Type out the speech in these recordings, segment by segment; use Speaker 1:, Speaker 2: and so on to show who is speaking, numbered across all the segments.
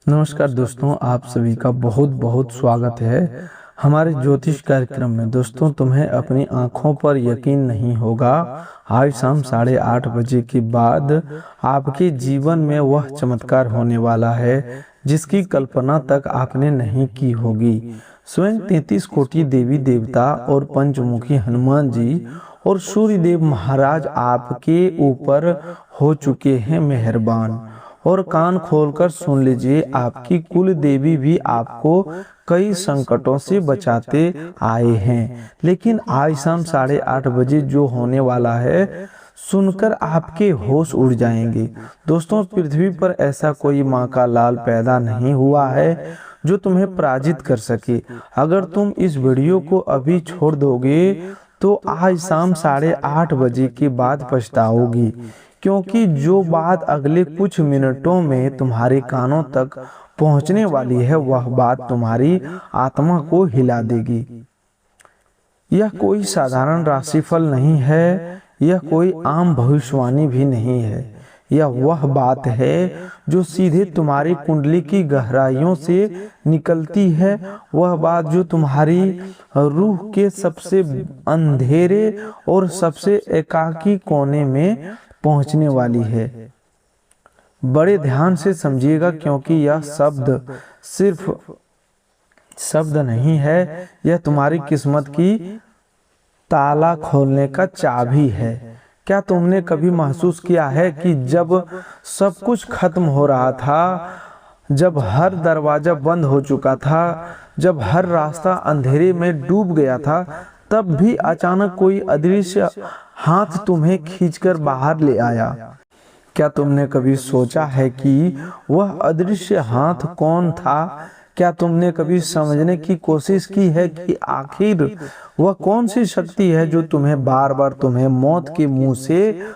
Speaker 1: नमस्कार दोस्तों, आप सभी का बहुत बहुत स्वागत है हमारे ज्योतिष कार्यक्रम में। दोस्तों, तुम्हें अपनी आंखों पर यकीन नहीं होगा, आज शाम 8:30 बजे के बाद आपके जीवन में वह चमत्कार होने वाला है जिसकी कल्पना तक आपने नहीं की होगी। स्वयं 33 कोटि देवी देवता और पंचमुखी हनुमान जी और सूर्यदेव महाराज आपके ऊपर हो चुके हैं मेहरबान। और कान खोलकर सुन लीजिए, आपकी कुल देवी भी आपको कई संकटों से बचाते आए हैं। लेकिन आज शाम 8:30 बजे जो होने वाला है, सुनकर आपके होश उड़ जाएंगे। दोस्तों, पृथ्वी पर ऐसा कोई माँ का लाल पैदा नहीं हुआ है जो तुम्हें पराजित कर सके। अगर तुम इस वीडियो को अभी छोड़ दोगे तो आज शाम 8:30 बजे के बाद पछताओगी, क्योंकि जो बात अगले कुछ मिनटों में तुम्हारे कानों तक पहुंचने वाली है, वह बात तुम्हारी आत्मा को हिला देगी। यह कोई साधारण राशिफल नहीं है, यह कोई आम भविष्यवाणी भी नहीं है। यह वह बात है जो सीधे तुम्हारी कुंडली की गहराइयों से निकलती है, वह बात जो तुम्हारी रूह के सबसे अंधेरे और सबसे एकाकी कोने में पहुंचने वाली है। बड़े ध्यान से समझिएगा, क्योंकि यह शब्द सिर्फ शब्द नहीं है, यह तुम्हारी किस्मत की ताला खोलने का चाबी है। क्या तुमने कभी महसूस किया है कि जब सब कुछ खत्म हो रहा था, जब हर दरवाजा बंद हो चुका था, जब हर रास्ता अंधेरे में डूब गया था, तब भी अचानक कोई अदृश्य हाथ तुम्हें खींचकर बाहर ले आया? क्या तुमने कभी सोचा है कि वह अदृश्य हाथ कौन था? क्या तुमने कभी समझने की कोशिश की है कि आखिर वह कौन सी शक्ति है जो तुम्हें बार बार तुम्हें मौत के मुंह से,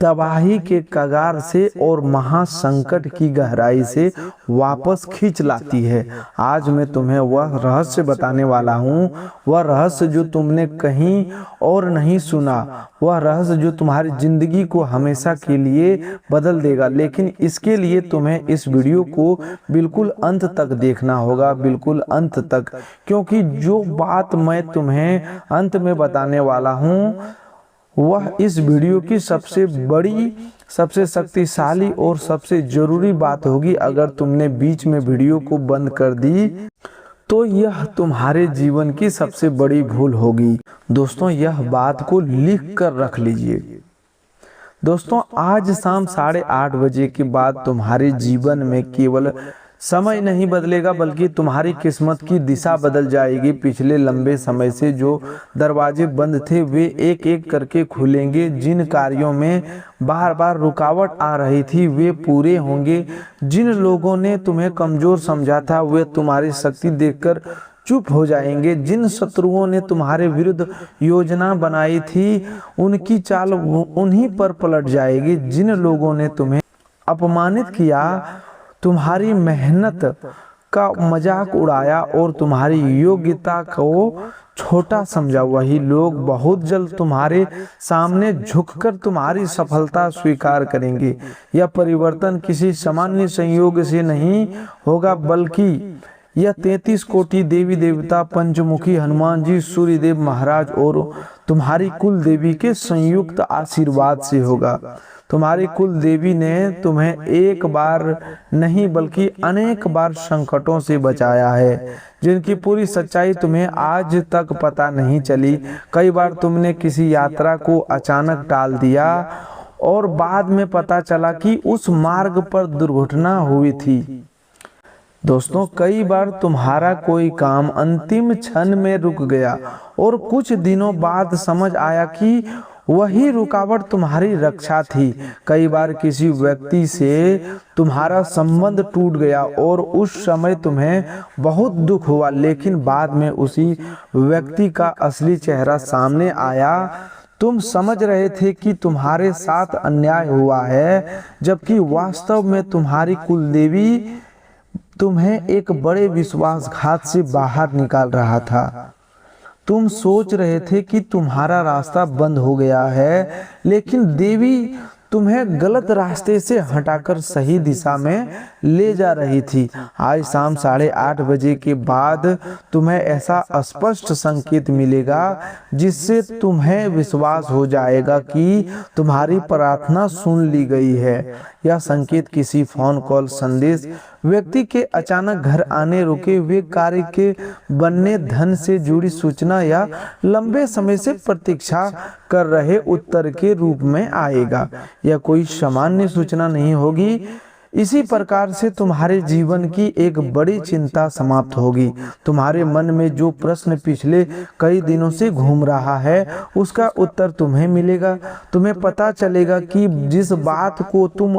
Speaker 1: तबाही के कगार से और महासंकट की गहराई से वापस खींच लाती है? आज मैं तुम्हें वह रहस्य बताने वाला हूँ, वह रहस्य जो तुमने कहीं और नहीं सुना, वह रहस्य जो तुम्हारी जिंदगी को हमेशा के लिए बदल देगा। लेकिन इसके लिए तुम्हें इस वीडियो को बिल्कुल अंत तक देखना होगा, बिल्कुल अंत तक, क्योंकि जो बात मैं तुम्हें अंत में बताने वाला हूँ वह इस वीडियो की सबसे बड़ी, सबसे शक्तिशाली और सबसे जरूरी बात होगी। अगर तुमने बीच में वीडियो को बंद कर दी तो यह तुम्हारे जीवन की सबसे बड़ी भूल होगी। दोस्तों, यह बात को लिख कर रख लीजिए। दोस्तों, आज शाम 8:30 के बाद तुम्हारे जीवन में केवल समय नहीं बदलेगा, बल्कि तुम्हारी किस्मत की दिशा बदल जाएगी। पिछले लंबे समय से जो दरवाजे बंद थे, वे एक एक करके खुलेंगे। जिन कार्यों में बार बार रुकावट आ रही थी, वे पूरे होंगे। जिन लोगों ने तुम्हें कमजोर समझा था, वे तुम्हारी शक्ति देखकर चुप हो जाएंगे। जिन शत्रुओं ने तुम्हारे विरुद्ध योजना बनाई थी, उनकी चाल उन्हीं पर पलट जाएगी। जिन लोगों ने तुम्हें अपमानित किया, तुम्हारी मेहनत का मजाक उड़ाया और तुम्हारी योग्यता को छोटा समझा, वही लोग बहुत जल्द तुम्हारे सामने झुककर तुम्हारी सफलता स्वीकार करेंगे। यह परिवर्तन किसी सामान्य संयोग से नहीं होगा, बल्कि यह 33 कोटि देवी देवता, पंचमुखी हनुमान जी, सूर्यदेव महाराज और तुम्हारी कुल देवी के संयुक्त आशीर्वाद से होगा। तुम्हारी कुल देवी ने तुम्हें एक बार नहीं बल्कि अनेक बार संकटों से बचाया है, जिनकी पूरी सच्चाई तुम्हें आज तक पता नहीं चली। कई बार तुमने किसी यात्रा को अचानक टाल दिया और बाद में पता चला कि उस मार्ग पर दुर्घटना हुई थी। दोस्तों, कई बार तुम्हारा कोई काम अंतिम क्षण में रुक गया और कुछ दिनों बाद समझ आया कि वही रुकावट तुम्हारी रक्षा थी। कई बार किसी व्यक्ति से तुम्हारा संबंध टूट गया और उस समय तुम्हें बहुत दुख हुआ, लेकिन बाद में उसी व्यक्ति का असली चेहरा सामने आया। तुम समझ रहे थे कि तुम्हारे साथ अन्याय हुआ है, जबकि वास्तव में तुम्हारी कुलदेवी तुम्हें एक बड़े विश्वासघात से बाहर निकाल रहा था। तुम सोच रहे थे कि तुम्हारा रास्ता बंद हो गया है, लेकिन देवी तुम्हें गलत रास्ते से हटाकर सही दिशा में ले जा रही थी। आज शाम 8:30 बजे के बाद तुम्हें ऐसा स्पष्ट संकेत मिलेगा जिससे तुम्हें विश्वास हो जाएगा कि तुम्हारी प्रार्थना सुन ली गई है। यह संकेत किसी फोन कॉल, संदेश, व्यक्ति के अचानक घर आने, रुके हुए कार्य के बनने, धन से जुड़ी सूचना या लंबे समय से प्रतीक्षा कर रहे उत्तर के रूप में आएगा। यह कोई सामान्य सूचना नहीं होगी। इसी प्रकार से तुम्हारे जीवन की एक बड़ी चिंता समाप्त होगी। तुम्हारे मन में जो प्रश्न पिछले कई दिनों से घूम रहा है उसका उत्तर तुम्हें मिलेगा। तुम्हें पता चलेगा कि जिस बात को तुम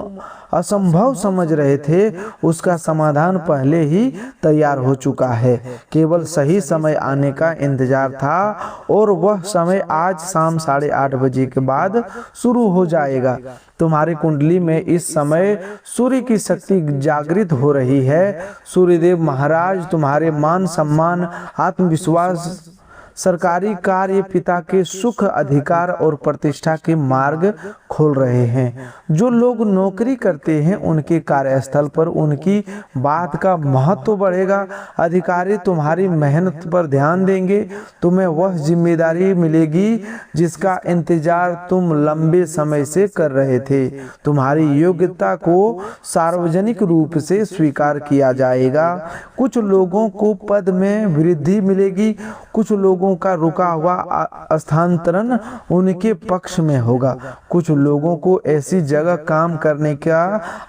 Speaker 1: असंभव समझ रहे थे उसका समाधान पहले ही तैयार हो चुका है। केवल सही समय आने का इंतजार था और वह समय आज शाम 8:30 बजे के बाद शुरू हो जाएगा। तुम्हारी कुंडली में इस समय सूर्य की शक्ति जागृत हो रही है। सूर्यदेव महाराज तुम्हारे मान सम्मान, आत्मविश्वास, सरकारी कार्य, पिता के सुख, अधिकार और प्रतिष्ठा के मार्ग खोल रहे हैं। जो लोग नौकरी करते हैं उनके कार्यस्थल पर उनकी बात का महत्व बढ़ेगा। अधिकारी तुम्हारी मेहनत पर ध्यान देंगे। तुम्हें वह जिम्मेदारी मिलेगी जिसका इंतजार तुम लंबे समय से कर रहे थे। तुम्हारी योग्यता को सार्वजनिक रूप से स्वीकार किया जाएगा। कुछ लोगों को पद में वृद्धि मिलेगी। कुछ लोगों का रुका हुआ स्थानांतरण उनके पक्ष में होगा। कुछ लोगों को ऐसी जगह काम करने का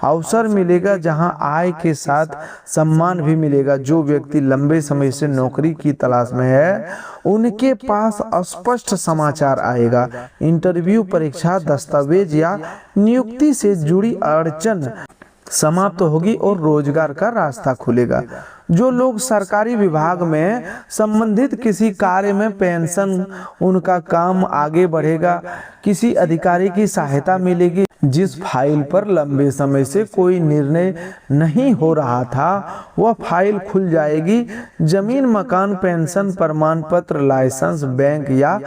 Speaker 1: अवसर मिलेगा जहां आय के साथ सम्मान भी मिलेगा। जो व्यक्ति लंबे समय से नौकरी की तलाश में है उनके पास स्पष्ट समाचार आएगा। इंटरव्यू, परीक्षा, दस्तावेज या नियुक्ति से जुड़ी अड़चन समाप्त होगी और रोजगार का रास्ता खुलेगा। जो लोग सरकारी विभाग में संबंधित किसी कार्य में पेंशन, उनका काम आगे बढ़ेगा। किसी अधिकारी की सहायता मिलेगी। जिस फाइल पर लंबे समय से कोई निर्णय नहीं हो रहा था वह फाइल खुल जाएगी। जमीन, मकान, पेंशन, प्रमाण पत्र, लाइसेंस, बैंक या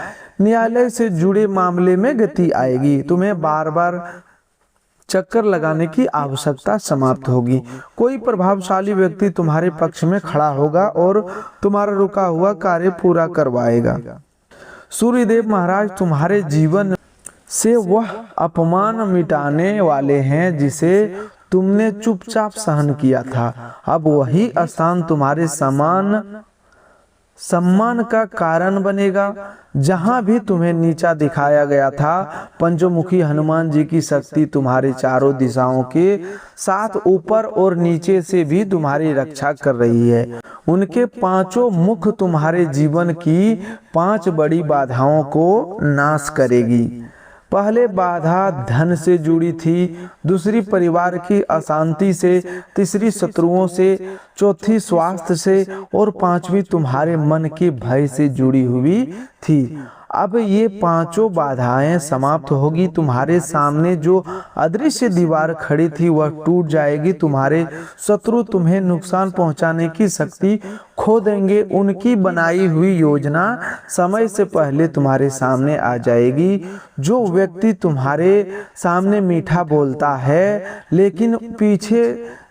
Speaker 1: न्यायालय से जुड़े मामले में गति आएगी। तुम्हें बार बार चक्कर लगाने की आवश्यकता समाप्त होगी। कोई प्रभावशाली व्यक्ति तुम्हारे पक्ष में खड़ा होगा और तुम्हारा रुका हुआ कार्य पूरा करवाएगा। सूर्यदेव महाराज तुम्हारे जीवन से वह अपमान मिटाने वाले हैं जिसे तुमने चुपचाप सहन किया था। अब वही स्थान तुम्हारे सम्मान का कारण बनेगा। जहां भी तुम्हें नीचा दिखाया गया था, पंचमुखी हनुमान जी की शक्ति तुम्हारे चारों दिशाओं के साथ ऊपर और नीचे से भी तुम्हारी रक्षा कर रही है। उनके पांचों मुख तुम्हारे जीवन की 5 बड़ी बाधाओं को नाश करेगी। पहले बाधा धन से जुड़ी थी, दूसरी परिवार की अशांति से, तीसरी शत्रुओं से, चौथी स्वास्थ्य से और 5वीं तुम्हारे मन के भय से जुड़ी हुई थी। अब ये 5 बाधाएं समाप्त होगी। तुम्हारे सामने जो अदृश्य दीवार खड़ी थी वह टूट जाएगी। तुम्हारे शत्रु तुम्हें नुकसान पहुंचाने की शक्ति खो देंगे। उनकी बनाई हुई योजना समय से पहले तुम्हारे सामने आ जाएगी। जो व्यक्ति तुम्हारे सामने मीठा बोलता है लेकिन पीछे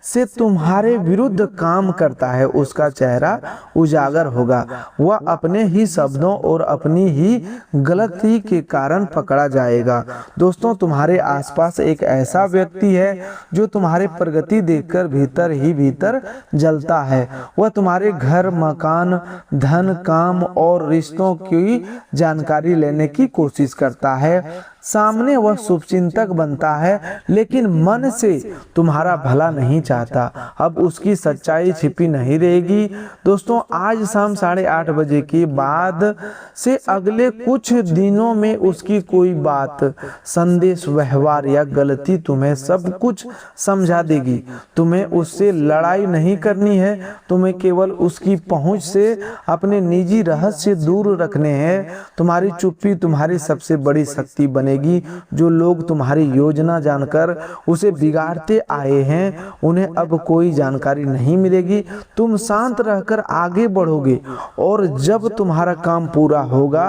Speaker 1: से तुम्हारे विरुद्ध काम करता है उसका चेहरा उजागर होगा। वह अपने ही शब्दों और अपनी ही गलती के कारण पकड़ा जाएगा। दोस्तों, तुम्हारे आसपास एक ऐसा व्यक्ति है जो तुम्हारे प्रगति देखकर भीतर ही भीतर जलता है। वह तुम्हारे घर, मकान, धन, काम और रिश्तों की जानकारी लेने की कोशिश करता है। सामने वह शुभचिंतक बनता है लेकिन मन से तुम्हारा भला नहीं चाहता। अब उसकी सच्चाई छिपी नहीं रहेगी। दोस्तों, आज शाम 8:30 बजे के बाद से अगले कुछ दिनों में उसकी कोई बात, संदेश, व्यवहार या गलती तुम्हें सब कुछ समझा देगी। तुम्हें उससे लड़ाई नहीं करनी है। तुम्हें केवल उसकी पहुंच से अपने निजी रहस्य दूर रखने हैं। तुम्हारी चुप्पी तुम्हारी सबसे बड़ी शक्ति बनेगी। जो लोग तुम्हारी योजना जानकर उसे बिगाड़ते आए हैं उन्हें अब कोई जानकारी नहीं मिलेगी। तुम शांत रहकर आगे बढ़ोगे और जब तुम्हारा काम पूरा होगा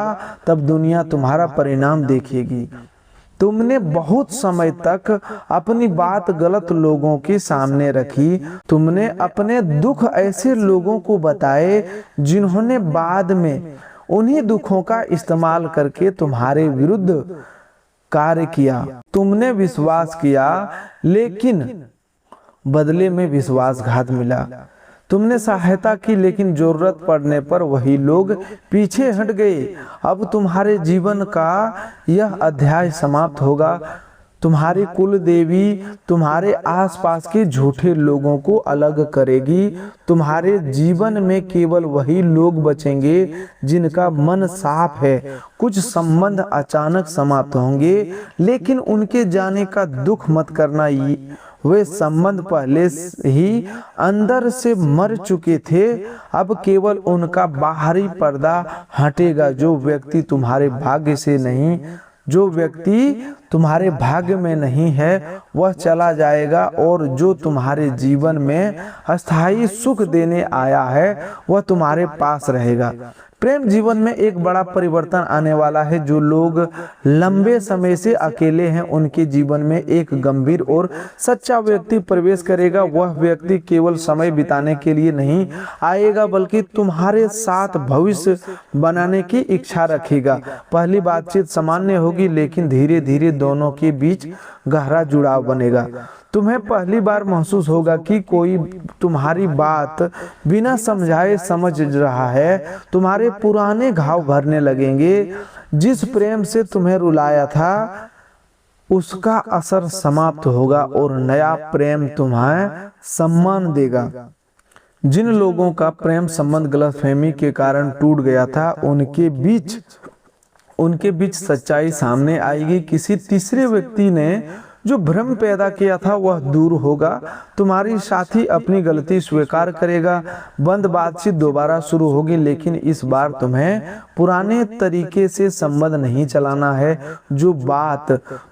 Speaker 1: तब दुनिया तुम्हारा परिणाम देखेगी। तुमने बहुत समय तक अपनी बात गलत लोगों के सामने रखी। तुमने अपने दुख ऐसे लोगों को बताए जिन्होंने बाद में उन्हीं दुखों का इस्तेमाल करके तुम्हारे विरुद्ध कार्य किया। तुमने विश्वास किया लेकिन बदले में विश्वासघात मिला। तुमने सहायता की लेकिन जरूरत पड़ने पर वही लोग पीछे हट गए। अब तुम्हारे जीवन का यह अध्याय समाप्त होगा। तुम्हारी कुल देवी तुम्हारे आसपास के झूठे लोगों को अलग करेगी। तुम्हारे जीवन में केवल वही लोग बचेंगे जिनका मन साफ है। कुछ संबंध अचानक समाप्त होंगे लेकिन उनके जाने का दुख मत करना। वे संबंध पहले ही अंदर से मर चुके थे। अब केवल उनका बाहरी पर्दा हटेगा। जो व्यक्ति तुम्हारे भाग्य में नहीं है वह चला जाएगा और जो तुम्हारे जीवन में अस्थायी सुख देने आया है वह तुम्हारे पास रहेगा। प्रेम जीवन में एक बड़ा परिवर्तन आने वाला है। जो लोग लंबे समय से अकेले हैं उनके जीवन में एक गंभीर और सच्चा व्यक्ति प्रवेश करेगा। वह व्यक्ति केवल समय बिताने के लिए नहीं आएगा बल्कि तुम्हारे साथ भविष्य बनाने की इच्छा रखेगा। पहली बातचीत सामान्य होगी लेकिन धीरे धीरे दोनों के बीच गहरा जुड़ाव बनेगा। तुम्हें पहली बार महसूस होगा कि कोई तुम्हारी बात बिना समझाए समझ रहा है। तुम्हारे पुराने घाव भरने लगेंगे। जिस प्रेम से तुम्हें रुलाया था उसका असर समाप्त होगा और नया प्रेम तुम्हें सम्मान देगा। जिन लोगों का प्रेम संबंध गलतफहमी के कारण टूट गया था उनके बीच सच्चाई सामने आएगी। किसी तीसरे व्यक्ति ने जो भ्रम पैदा किया था वह दूर होगा। तुम्हारी साथी अपनी गलती स्वीकार करेगा। बंद बातचीत दोबारा शुरू होगी लेकिन इस बार तुम्हें पुराने तरीके से संबंध नहीं चलाना है। जो बात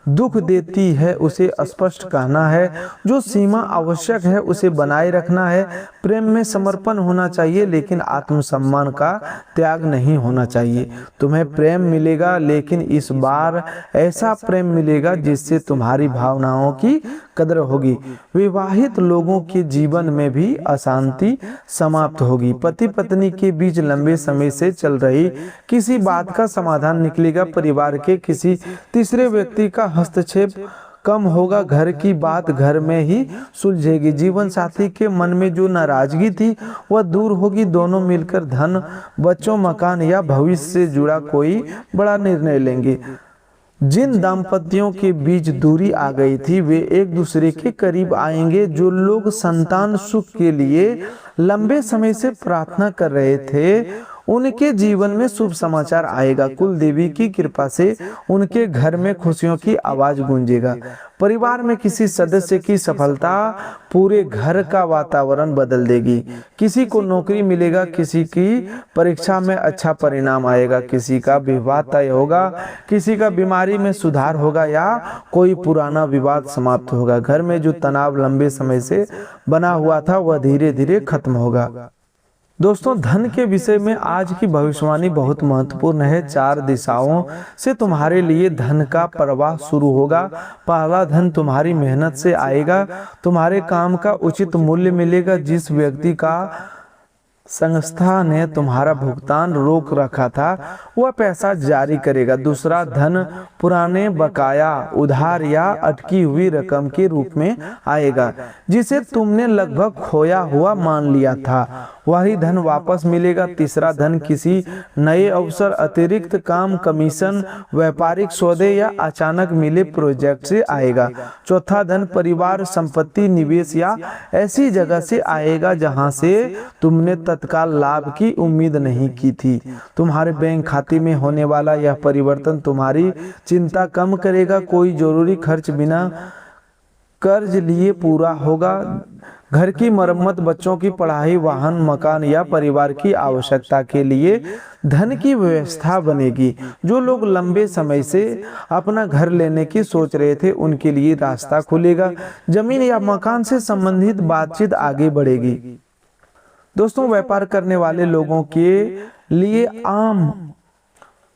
Speaker 1: दुख देती है उसे स्पष्ट कहना है। जो सीमा आवश्यक है उसे बनाए रखना है। प्रेम में समर्पण होना चाहिए लेकिन आत्मसम्मान का त्याग नहीं होना चाहिए। तुम्हें प्रेम मिलेगा लेकिन इस बार ऐसा प्रेम मिलेगा जिससे तुम्हारी भावनाओं की कदर होगी। विवाहित लोगों के जीवन में भी अशांति समाप्त होगी। पति पत्नी के बीच लंबे समय से चल रही किसी बात का समाधान निकलेगा। परिवार के किसी तीसरे व्यक्ति का हस्तक्षेप कम होगा। घर की बात घर में ही सुलझेगी। जीवन साथी के मन में जो नाराजगी थी वह दूर होगी। दोनों मिलकर धन, बच्चों, मकान या भविष्य से जुड़ा कोई बड़ा निर्णय लेंगे। जिन दाम्पत्यों के बीच दूरी आ गई थी वे एक दूसरे के करीब आएंगे। जो लोग संतान सुख के लिए लंबे समय से प्रार्थना कर रहे थे उनके जीवन में शुभ समाचार आएगा। कुल देवी की कृपा से उनके घर में खुशियों की आवाज गूंजेगा। परिवार में किसी सदस्य की सफलता पूरे घर का वातावरण बदल देगी। किसी को नौकरी मिलेगा, किसी की परीक्षा में अच्छा परिणाम आएगा, किसी का विवाह तय होगा, किसी का बीमारी में सुधार होगा या कोई पुराना विवाद समाप्त होगा। घर में जो तनाव लंबे समय से बना हुआ था वह धीरे धीरे खत्म होगा। दोस्तों, धन के विषय में आज की भविष्यवाणी बहुत महत्वपूर्ण है। 4 दिशाओं से तुम्हारे लिए धन का प्रवाह शुरू होगा। पहला, धन तुम्हारी मेहनत से आएगा। तुम्हारे काम का उचित मूल्य मिलेगा। जिस व्यक्ति का संस्था ने तुम्हारा भुगतान रोक रखा था वह पैसा जारी करेगा। दूसरा, धन पुराने बकाया, उधार या अटकी हुई रकम के रूप में आएगा जिसे तुमने लगभग खोया हुआ मान लिया था, वही धन वापस मिलेगा। तीसरा, धन किसी नए अवसर, अतिरिक्त काम, कमीशन, व्यापारिक सौदे या अचानक मिले प्रोजेक्ट से आएगा। चौथा, धन परिवार, संपत्ति, निवेश या ऐसी जगह से आएगा जहां से तुमने तत्काल लाभ की उम्मीद नहीं की थी। तुम्हारे बैंक खाते में होने वाला यह परिवर्तन तुम्हारी चिंता कम करेगा। कोई जरूरी खर्च बिना कर्ज लिए पूरा होगा। घर की मरम्मत, बच्चों की पढ़ाई, वाहन, मकान या परिवार की आवश्यकता के लिए धन की व्यवस्था बनेगी। जो लोग लंबे समय से अपना घर लेने की सोच रहे थे उनके लिए रास्ता खुलेगा। जमीन या मकान से संबंधित बातचीत आगे बढ़ेगी। दोस्तों, व्यापार करने वाले लोगों के लिए आम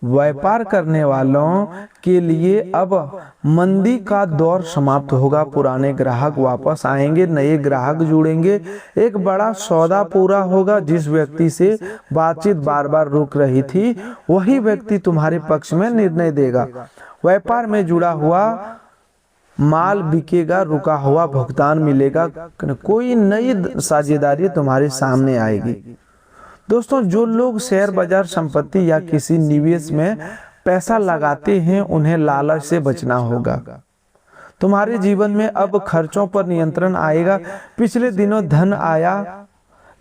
Speaker 1: व्यापार करने वालों के लिए अब मंदी का दौर समाप्त होगा। पुराने ग्राहक वापस आएंगे, नए ग्राहक जुड़ेंगे, एक बड़ा सौदा पूरा होगा। जिस व्यक्ति से बातचीत बार बार रुक रही थी वही व्यक्ति तुम्हारे पक्ष में निर्णय देगा। व्यापार में जुड़ा हुआ माल बिकेगा, रुका हुआ भुगतान मिलेगा, कोई नई साझेदारी तुम्हारे सामने आएगी। दोस्तों, जो लोग शेयर बाजार, संपत्ति या किसी निवेश में पैसा लगाते हैं उन्हें लालच से बचना होगा। तुम्हारे जीवन में अब खर्चों पर नियंत्रण आएगा। पिछले दिनों धन आया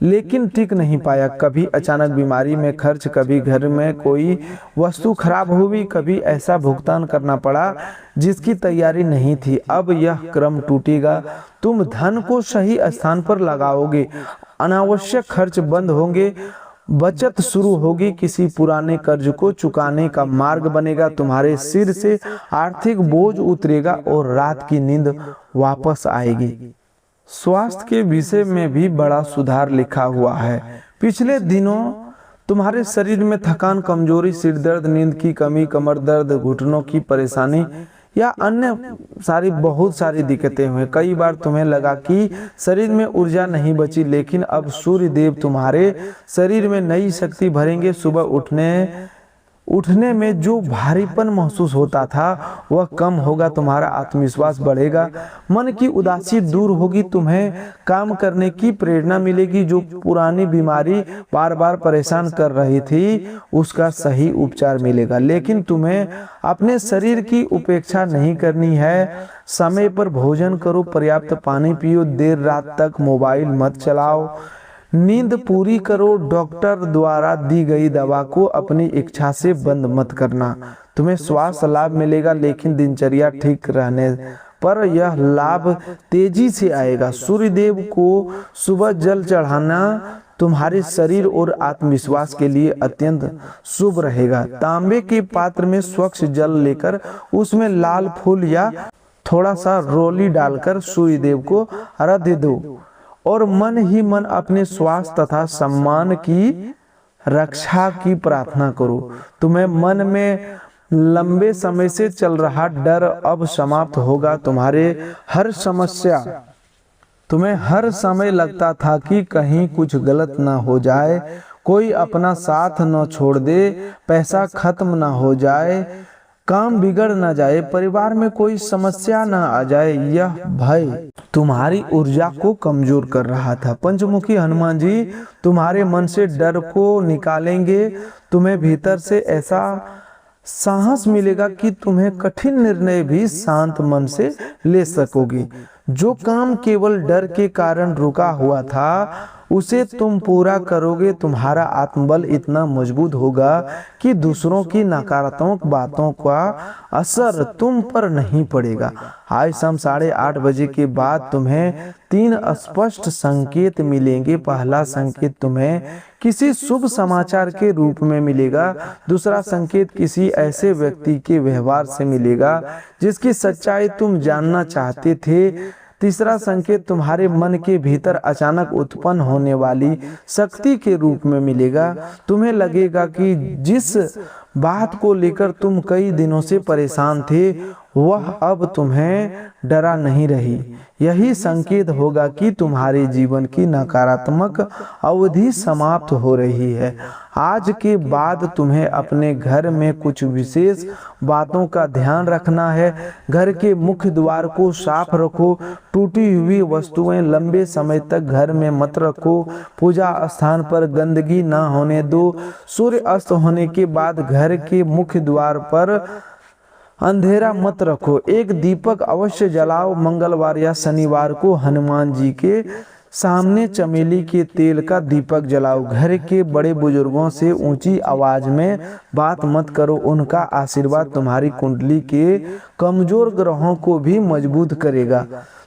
Speaker 1: लेकिन टिक नहीं पाया। कभी अचानक बीमारी में खर्च, कभी घर में कोई वस्तु खराब हुई, कभी ऐसा भुगतान करना पड़ा जिसकी तैयारी नहीं थी। अब यह क्रम टूटेगा। तुम धन को सही स्थान पर लगाओगे, अनावश्यक खर्च बंद होंगे, बचत शुरू होगी, किसी पुराने कर्ज को चुकाने का मार्ग बनेगा। तुम्हारे सिर से आर्थिक बोझ उतरेगा और रात की नींद वापस आएगी। स्वास्थ्य के विषय में भी बड़ा सुधार लिखा हुआ है। पिछले दिनों तुम्हारे शरीर में थकान, कमजोरी, सिर दर्द, नींद की कमी, कमर दर्द, घुटनों की परेशानी या अन्य बहुत सारी दिक्कतें हुई। कई बार तुम्हें लगा कि शरीर में ऊर्जा नहीं बची, लेकिन अब सूर्य देव तुम्हारे शरीर में नई शक्ति भरेंगे। सुबह उठने में जो भारीपन महसूस होता था वह कम होगा, तुम्हारा आत्मविश्वास बढ़ेगा, मन की उदासी दूर होगी, तुम्हें काम करने की प्रेरणा मिलेगी। जो पुरानी बीमारी बार बार परेशान कर रही थी उसका सही उपचार मिलेगा। लेकिन तुम्हें अपने शरीर की उपेक्षा नहीं करनी है। समय पर भोजन करो, पर्याप्त पानी पियो, देर रात तक मोबाइल मत चलाओ, नींद पूरी करो। डॉक्टर द्वारा दी गई दवा को अपनी इच्छा से बंद मत करना। तुम्हें स्वास्थ्य लाभ मिलेगा, लेकिन दिनचर्या ठीक रहने पर यह लाभ तेजी से आएगा। सूर्यदेव को सुबह जल चढ़ाना तुम्हारे शरीर और आत्मविश्वास के लिए अत्यंत शुभ रहेगा। तांबे के पात्र में स्वच्छ जल लेकर उसमें लाल फूल या थोड़ा सा रोली डालकर सूर्यदेव को अर्घ्य दो और मन ही मन अपने स्वास्थ्य तथा सम्मान की रक्षा की प्रार्थना करो। तुम्हें मन में लंबे समय से चल रहा डर अब समाप्त होगा। तुम्हें हर समय लगता था कि कहीं कुछ गलत ना हो जाए, कोई अपना साथ न छोड़ दे, पैसा खत्म ना हो जाए, काम बिगड़ ना जाए, परिवार में कोई समस्या ना आ जाए। यह भय तुम्हारी ऊर्जा को कमजोर कर रहा था। पंचमुखी हनुमान जी तुम्हारे मन से डर को निकालेंगे। तुम्हें भीतर से ऐसा साहस मिलेगा कि तुम्हें कठिन निर्णय भी शांत मन से ले सकोगे। जो काम केवल डर के कारण रुका हुआ था उसे तुम पूरा करोगे। तुम्हारा आत्मबल इतना मजबूत होगा कि दूसरों की नकारात्मक बातों का असर तुम पर नहीं पड़ेगा। आज शाम 8:30 बजे के बाद तुम्हें 3 स्पष्ट संकेत मिलेंगे। पहला संकेत तुम्हें किसी शुभ समाचार के रूप में मिलेगा। दूसरा संकेत किसी ऐसे व्यक्ति के व्यवहार से मिलेगा जिसकी सच्चाई तुम जानना चाहते थे। तीसरा संकेत तुम्हारे मन के भीतर अचानक उत्पन्न होने वाली शक्ति के रूप में मिलेगा। तुम्हें लगेगा कि जिस बात को लेकर तुम कई दिनों से परेशान थे वह अब तुम्हें डरा नहीं रही। यही संकेत होगा कि तुम्हारे जीवन की नकारात्मक अवधि समाप्त हो रही है। आज के बाद तुम्हें अपने घर में कुछ विशेष बातों का ध्यान रखना है। घर के मुख्य द्वार को साफ रखो। टूटी हुई वस्तुएं लंबे समय तक घर में मत रखो। पूजा स्थान पर गंदगी न होने दो। सूर्य अस्त होने के बाद घर के मुख्य द्वार पर अंधेरा मत रखो। एक दीपक अवश्य जलाओ। मंगलवार या शनिवार को हनुमान जी के सामने चमेली के तेल का दीपक जलाओ। घर के बड़े बुजुर्गों से ऊंची आवाज में बात मत करो। उनका आशीर्वाद तुम्हारी कुंडली के कमजोर ग्रहों को भी मजबूत करेगा।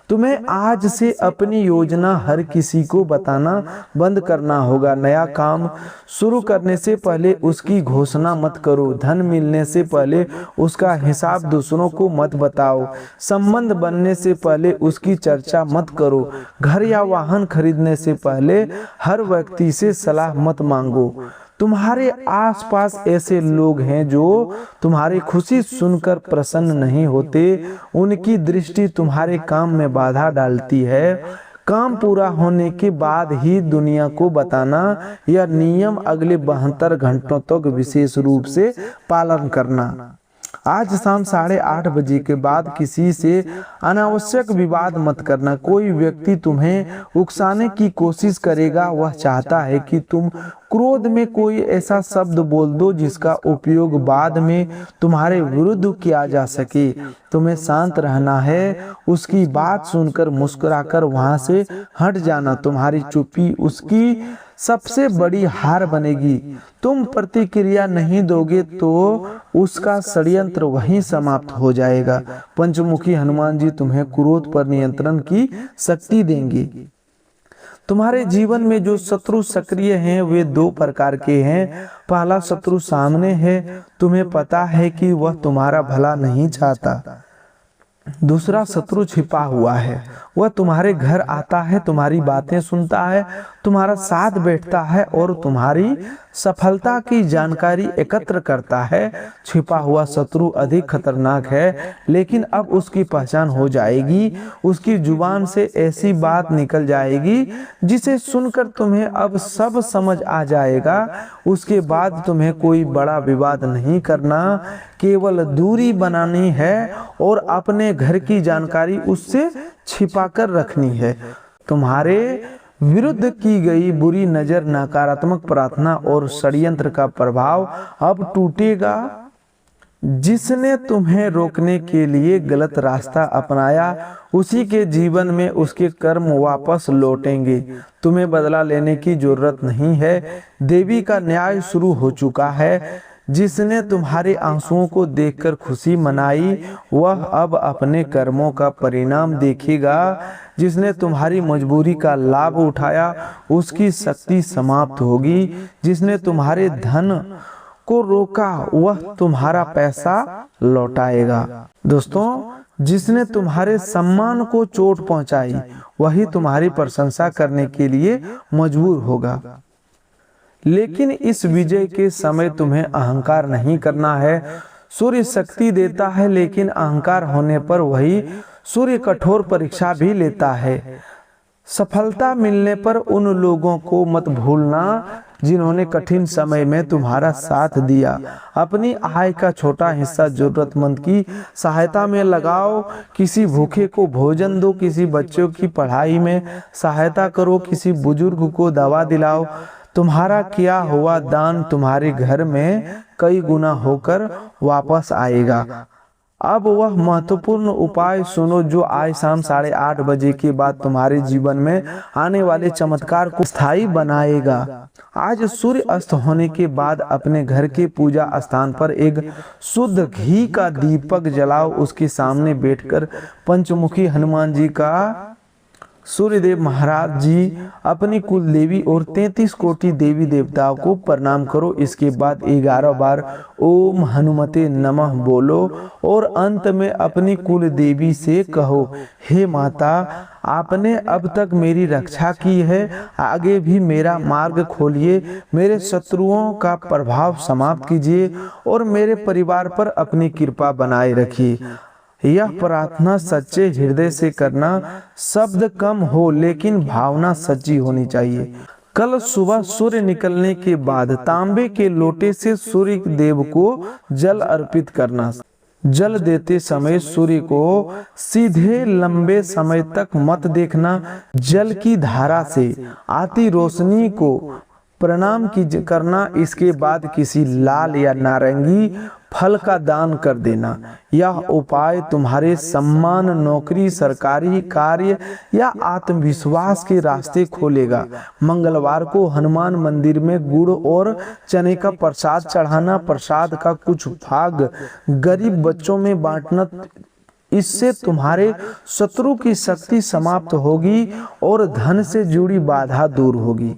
Speaker 1: तुम्हें आज से अपनी योजना हर किसी को बताना बंद करना होगा। नया काम शुरू करने से पहले उसकी घोषणा मत करो। धन मिलने से पहले उसका हिसाब दूसरों को मत बताओ। संबंध बनने से पहले उसकी चर्चा मत करो। घर या वाहन खरीदने से पहले हर व्यक्ति से सलाह मत मांगो। तुम्हारे आसपास ऐसे लोग हैं जो तुम्हारी खुशी सुनकर प्रसन्न नहीं होते। उनकी दृष्टि तुम्हारे काम में बाधा डालती है। काम पूरा होने के बाद ही दुनिया को बताना, यह नियम अगले 72 घंटों तक विशेष रूप से पालन करना। आज शाम 8:30 बजे के बाद किसी से अनावश्यक विवाद मत करना। कोई व्यक्ति तुम्हें उकसाने की कोशिश करेगा, वह चाहता है कि तुम क्रोध में कोई ऐसा शब्द बोल दो जिसका उपयोग बाद में तुम्हारे विरुद्ध किया जा सके। तुम्हें शांत रहना है, उसकी बात सुनकर मुस्कुराकर वहां से हट जाना। तुम्हारी चुप्पी उसकी सबसे बड़ी हार बनेगी। तुम प्रतिक्रिया नहीं दोगे तो उसका षड्यंत्र वहीं समाप्त हो जाएगा। पंचमुखी हनुमान जी तुम्हें क्रोध पर नियंत्रण की शक्ति देंगे। तुम्हारे जीवन में जो शत्रु सक्रिय हैं वे 2 प्रकार के हैं। पहला शत्रु सामने है, तुम्हें पता है कि वह तुम्हारा भला नहीं चाहता। दूसरा शत्रु छिपा हुआ है, वह तुम्हारे घर आता है, तुम्हारी बातें सुनता है, तुम्हारा साथ बैठता है और तुम्हारी सफलता की जानकारी एकत्र करता है। छिपा हुआ शत्रु अधिक खतरनाक है, लेकिन अब उसकी पहचान हो जाएगी। उसकी जुबान से ऐसी बात निकल जाएगी जिसे सुनकर तुम्हें अब सब समझ आ जाएगा। उसके बाद तुम्हें कोई बड़ा विवाद नहीं करना, केवल दूरी बनानी है और अपने घर की जानकारी उससे छिपा कर रखनी है। तुम्हारे विरुद्ध की गई बुरी नजर, नकारात्मक प्रार्थना और षड्यंत्र का प्रभाव अब टूटेगा। जिसने तुम्हें रोकने के लिए गलत रास्ता अपनाया, उसी के जीवन में उसके कर्म वापस लौटेंगे। तुम्हें बदला लेने की जरूरत नहीं है, देवी का न्याय शुरू हो चुका है। जिसने तुम्हारे आंसुओं को देखकर खुशी मनाई, वह अब अपने कर्मों का परिणाम देखेगा। जिसने तुम्हारी मजबूरी का लाभ उठाया, उसकी शक्ति समाप्त होगी। जिसने तुम्हारे धन को रोका, वह तुम्हारा पैसा लौटाएगा। दोस्तों, जिसने तुम्हारे सम्मान को चोट पहुंचाई, वही तुम्हारी प्रशंसा करने के लिए मजबूर होगा। लेकिन इस विजय के समय तुम्हें अहंकार नहीं करना है। सूर्य शक्ति देता है, लेकिन अहंकार होने पर वही सूर्य कठोर परीक्षा भी लेता है। सफलता मिलने पर उन लोगों को मत भूलना जिन्होंने कठिन समय में तुम्हारा साथ दिया। अपनी आय का छोटा हिस्सा जरूरतमंद की सहायता में लगाओ। किसी भूखे को भोजन दो, किसी बच्चों की पढ़ाई में सहायता करो, किसी बुजुर्ग को दवा दिलाओ। तुम्हारा किया हुआ दान तुम्हारे घर में कई गुना होकर वापस आएगा। अब वह महत्वपूर्ण उपाय सुनो जो आज शाम 8:30 बजे के बाद तुम्हारे जीवन में आने वाले चमत्कार को स्थायी बनाएगा। आज सूर्य अस्त होने के बाद अपने घर के पूजा स्थान पर एक शुद्ध घी का दीपक जलाओ। उसके सामने बैठकर पंचमुखी हनुमान जी का, सूर्यदेव महाराज जी, अपनी कुल देवी और 33 कोटि देवी देवताओं को प्रणाम करो। इसके बाद 11 बार ओम हनुमते नमः बोलो और अंत में अपनी कुल देवी से कहो, हे माता, आपने अब तक मेरी रक्षा की है, आगे भी मेरा मार्ग खोलिए, मेरे शत्रुओं का प्रभाव समाप्त कीजिए और मेरे परिवार पर अपनी कृपा बनाए रखिए। यह प्रार्थना सच्चे हृदय से करना। शब्द कम हो लेकिन भावना सच्ची होनी चाहिए। कल सुबह सूर्य निकलने के बाद तांबे के लोटे से सूर्य देव को जल अर्पित करना। जल देते समय सूर्य को सीधे लंबे समय तक मत देखना। जल की धारा से आती रोशनी को प्रणाम करना। इसके बाद किसी लाल या नारंगी फल का दान कर देना। यह उपाय तुम्हारे सम्मान, नौकरी, सरकारी कार्य या आत्मविश्वास के रास्ते खोलेगा। मंगलवार को हनुमान मंदिर में गुड़ और चने का प्रसाद चढ़ाना। प्रसाद का कुछ भाग गरीब बच्चों में बांटना। इससे तुम्हारे शत्रु की शक्ति समाप्त होगी और धन से जुड़ी बाधा दूर होगी।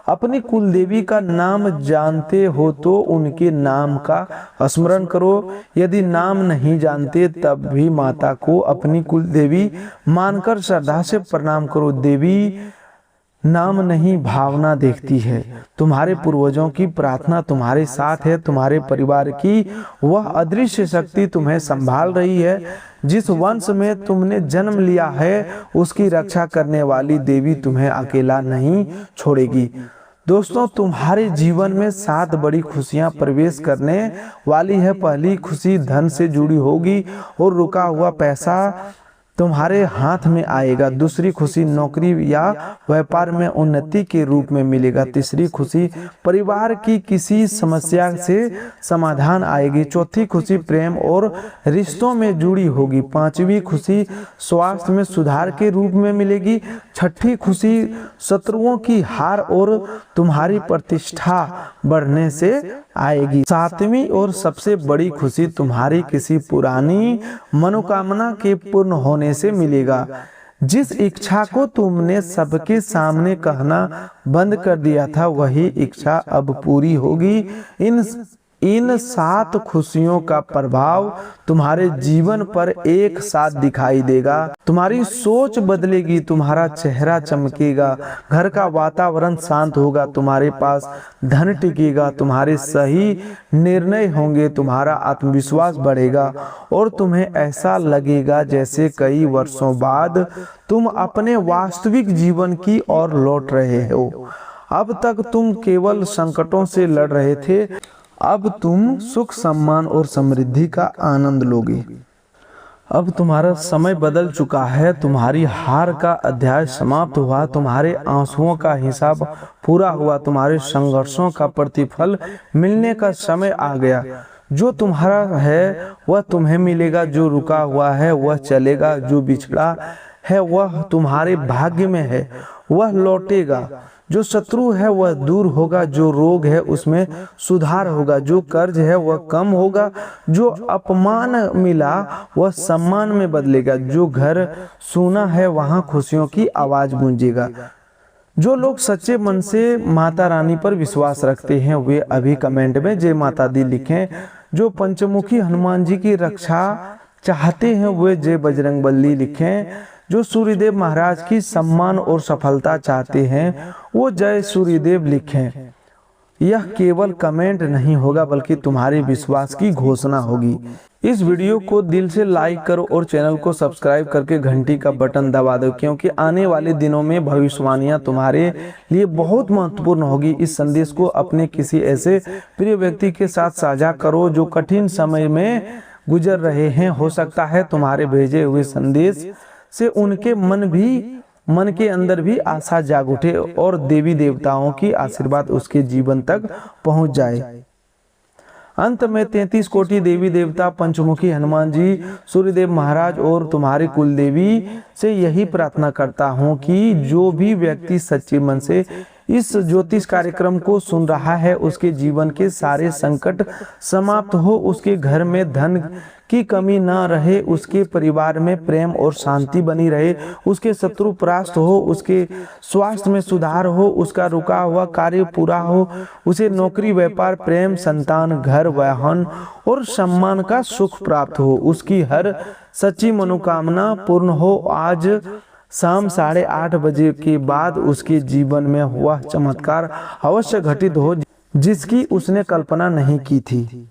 Speaker 1: अपनी कुल देवी का नाम जानते हो तो उनके नाम का स्मरण करो। यदि नाम नहीं जानते तब भी माता को अपनी कुल देवी मानकर श्रद्धा से प्रणाम करो। देवी नाम नहीं भावना देखती है। तुम्हारे पूर्वजों की प्रार्थना तुम्हारे साथ है। तुम्हारे परिवार की वह अदृश्य शक्ति तुम्हें संभाल रही है। जिस वंश में तुमने जन्म लिया है उसकी रक्षा करने वाली देवी तुम्हें अकेला नहीं छोड़ेगी। दोस्तों, तुम्हारे जीवन में 7 बड़ी खुशियां प्रवेश करने वाली है। पहली खुशी धन से जुड़ी होगी और रुका हुआ पैसा तुम्हारे हाथ में आएगा। दूसरी खुशी नौकरी या व्यापार में उन्नति के रूप में मिलेगा। तीसरी खुशी परिवार की किसी समस्या से समाधान आएगी। चौथी खुशी प्रेम और रिश्तों में जुड़ी होगी। पांचवी खुशी स्वास्थ्य में सुधार के रूप में मिलेगी। छठी खुशी शत्रुओं की हार और तुम्हारी प्रतिष्ठा बढ़ने से आएगी। सातवीं और सबसे बड़ी खुशी तुम्हारी किसी पुरानी मनोकामना के पूर्ण होने से मिलेगा। जिस इच्छा को तुमने सबके सामने कहना बंद कर दिया था वही इच्छा अब पूरी होगी। इन 7 खुशियों का प्रभाव तुम्हारे जीवन पर एक साथ दिखाई देगा। तुम्हारी सोच बदलेगी, तुम्हारा चेहरा चमकेगा, घर का वातावरण शांत होगा, तुम्हारे पास धन टिकेगा, तुम्हारे सही निर्णय होंगे, तुम्हारा आत्मविश्वास बढ़ेगा और तुम्हें ऐसा लगेगा जैसे कई वर्षों बाद तुम अपने वास्तविक जीवन की ओर लौट रहे हो। अब तक तुम केवल संकटों से लड़ रहे थे, अब तुम सुख, सम्मान और समृद्धि का आनंद लोगे। अब तुम्हारा समय बदल चुका है। तुम्हारी हार का अध्याय समाप्त हुआ। तुम्हारे आंसुओं का हिसाब पूरा हुआ। तुम्हारे संघर्षों का प्रतिफल मिलने का समय आ गया। जो तुम्हारा है वह तुम्हें मिलेगा। जो रुका हुआ है वह चलेगा। जो बिछड़ा है वह तुम्हारे भाग्य में है, वह लौटेगा। जो शत्रु है वह दूर होगा। जो रोग है उसमें सुधार होगा। जो कर्ज है वह कम होगा। जो अपमान मिला वह सम्मान में बदलेगा। जो घर सूना है वहां खुशियों की आवाज गूंजेगा। जो लोग सच्चे मन से माता रानी पर विश्वास रखते हैं वे अभी कमेंट में जय माता दी लिखें। जो पंचमुखी हनुमान जी की रक्षा चाहते हैं वे जय बजरंगबली लिखें। जो सूर्यदेव महाराज की सम्मान और सफलता चाहते हैं वो जय सूर्यदेव लिखें। यह केवल कमेंट नहीं होगा बल्कि तुम्हारे विश्वास की घोषणा होगी। इस वीडियो को दिल से लाइक करो और चैनल को सब्सक्राइब करके घंटी का बटन दबा दो, क्योंकि आने वाले दिनों में भविष्यवाणियां तुम्हारे लिए बहुत महत्वपूर्ण होगी। इस संदेश को अपने किसी ऐसे प्रिय व्यक्ति के साथ साझा करो जो कठिन समय में गुजर रहे हैं। हो सकता है तुम्हारे भेजे हुए संदेश से उनके मन के अंदर भी आशा जाग उठे और देवी देवताओं की आशीर्वाद उसके जीवन तक पहुंच जाए। अंत में 33 कोटि देवी देवता, पंचमुखी हनुमान जी, सूर्यदेव महाराज और तुम्हारी कुल देवी से यही प्रार्थना करता हूं कि जो भी व्यक्ति सच्चे मन से इस ज्योतिष कार्यक्रम को सुन रहा है उसके जीवन के सारे संकट समाप्त हो, उसके घर में धन की कमी ना रहे, उसके परिवार में प्रेम और शांति बनी रहे, उसके शत्रु परास्त हो, उसके स्वास्थ्य में सुधार हो, उसका रुका हुआ कार्य पूरा हो, उसे नौकरी, व्यापार, प्रेम, संतान, घर, वाहन और सम्मान का सुख प्राप्त हो, उसकी हर सच्ची मनोकामना पूर्ण हो। आज शाम 8:30 बजे के बाद उसके जीवन में हुआ चमत्कार अवश्य घटित हो जिसकी उसने कल्पना नहीं की थी।